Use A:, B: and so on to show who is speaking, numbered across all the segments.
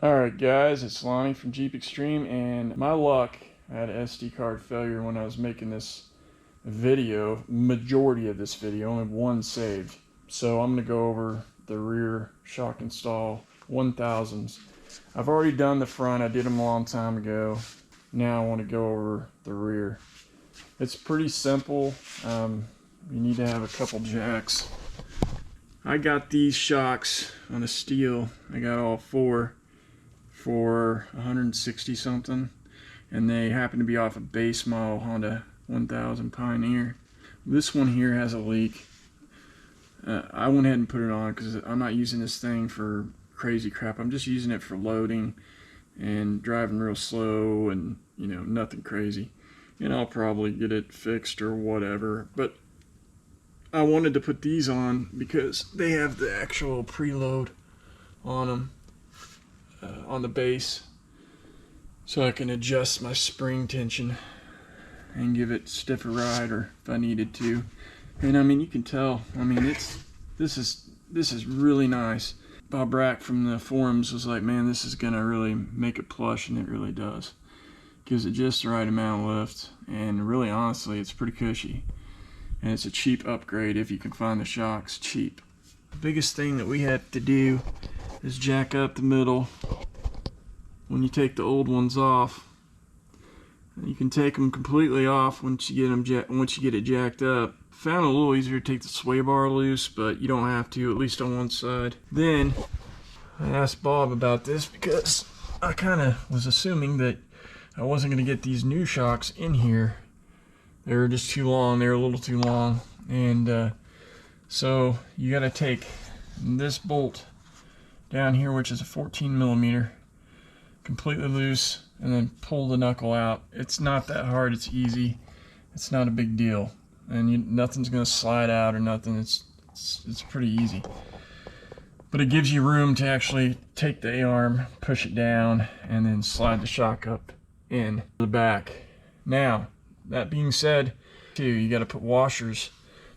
A: Alright guys, it's Lonnie from Jeep Extreme, and my luck, I had an SD card failure when I was making this video, majority of this video, only one saved. So I'm going to go over the rear shock install 1000s. I've already done the front, I did them a long time ago. Now I want to go over the rear. It's pretty simple. You need to have a couple jacks. I got these shocks on a steel, I got all four for 160 something, and they happen to be off a base model Honda 1000 Pioneer. This one here has a leak. I went ahead and put it on because I'm not using this thing for crazy crap. I'm just using it for loading and driving real slow and, you know, nothing crazy. And I'll probably get it fixed or whatever, but I wanted to put these on because they have the actual preload on them. On the base, so I can adjust my spring tension and give it stiffer ride, or if I needed to. And I mean, you can tell, I mean, this is really nice. Bob Rack from the forums was like, man, this is gonna really make it plush, and it really does. Gives it just the right amount of lift, and really honestly, it's pretty cushy. And it's a cheap upgrade if you can find the shocks cheap. The biggest thing that we have to do is jack up the middle. When you take the old ones off, you can take them completely off once you get it jacked up. Found it a little easier to take the sway bar loose, but you don't have to, at least on one side. Then I asked Bob about this because I kind of was assuming that I wasn't going to get these new shocks in here. They were just too long. They were a little too long, and so you got to take this bolt down here, which is a 14 millimeter, completely loose, and then pull the knuckle out. It's not that hard, it's easy, it's not a big deal, and nothing's gonna slide out or nothing. It's pretty easy, but it gives you room to actually take the A-arm, push it down, and then slide the shock up in the back. Now, that being said, too, you got to put washers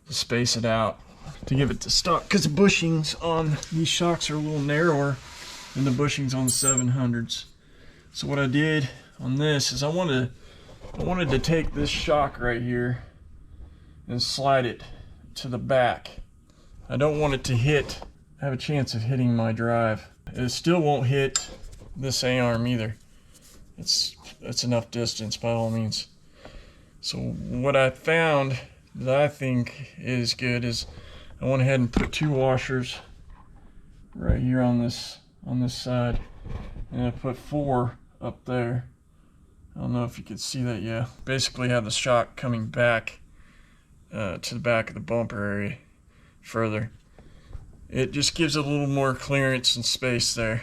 A: to space it out to give it to stock, because the bushings on these shocks are a little narrower than the bushings on the 700s. So what I did on this is I wanted to take this shock right here and slide it to the back. I don't want it to have a chance of hitting my drive. It still won't hit this A-arm either. It's enough distance by all means. So what I found that I think is good is I went ahead and put two washers right here on this side, and I put four up there. I don't know if you can see that yet. Basically have the shock coming back to the back of the bumper area further. It just gives a little more clearance and space there.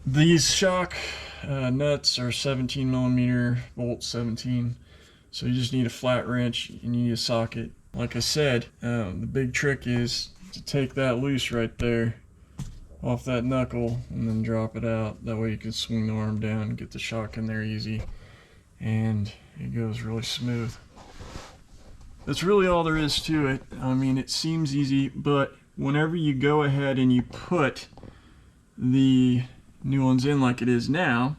A: These shock nuts are 17 millimeter, bolt 17. So you just need a flat wrench and you need a socket. Like I said, the big trick is to take that loose right there off that knuckle and then drop it out. That way you can swing the arm down and get the shock in there easy, and it goes really smooth. That's really all there is to it. I mean, it seems easy, but whenever you go ahead and you put the new ones in like it is now,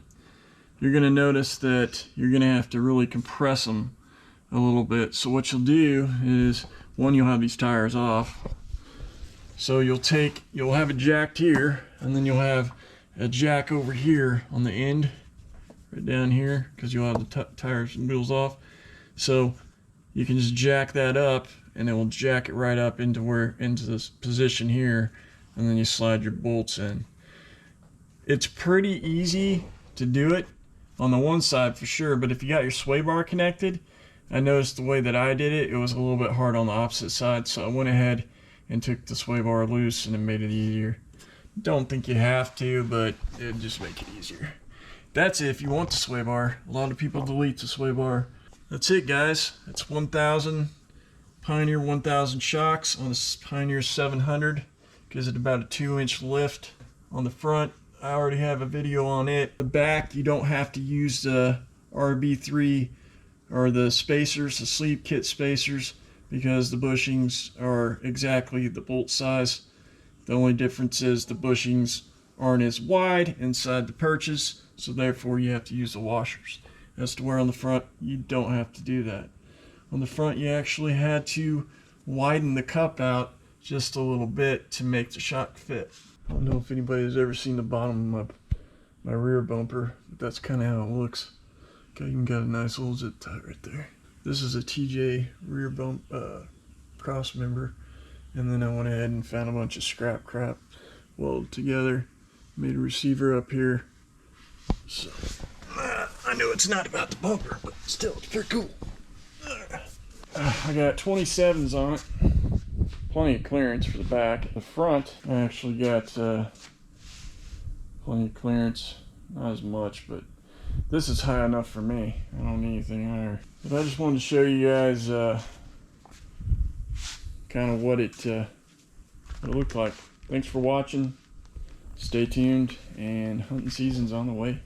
A: you're going to notice that you're going to have to really compress them a little bit. So what you'll do is, one, you'll have these tires off. So you'll have it jacked here, and then you'll have a jack over here on the end, right down here, because you'll have the tires and wheels off. So you can just jack that up, and it will jack it right up into this position here, and then you slide your bolts in. It's pretty easy to do it on the one side for sure, but if you got your sway bar connected, I noticed the way that I did it, it was a little bit hard on the opposite side, so I went ahead and took the sway bar loose, and it made it easier. Don't think you have to, but it'd just make it easier. That's it if you want the sway bar. A lot of people delete the sway bar. That's it, guys. It's 1000 Pioneer 1000 shocks on this Pioneer 700. Gives it about a 2-inch lift on the front. I already have a video on it. The back, you don't have to use the RB3 or the spacers, the sleeve kit spacers, because the bushings are exactly the bolt size. The only difference is the bushings aren't as wide inside the perches, so therefore you have to use the washers. As to where on the front, you don't have to do that. On the front, you actually had to widen the cup out just a little bit to make the shock fit. I don't know if anybody has ever seen the bottom of my rear bumper, but that's kind of how it looks. Okay, you got a nice little zip tie right there. This is a TJ rear bump cross member, and then I went ahead and found a bunch of scrap crap, welded together, made a receiver up here. So I know it's not about the bumper, but still, it's pretty cool. I got 27s on it, plenty of clearance for the back. The front, I actually got plenty of clearance, not as much, but this is high enough for me. I don't need anything higher. But I just wanted to show you guys kind of what it looked like. Thanks for watching. Stay tuned, and hunting season's on the way.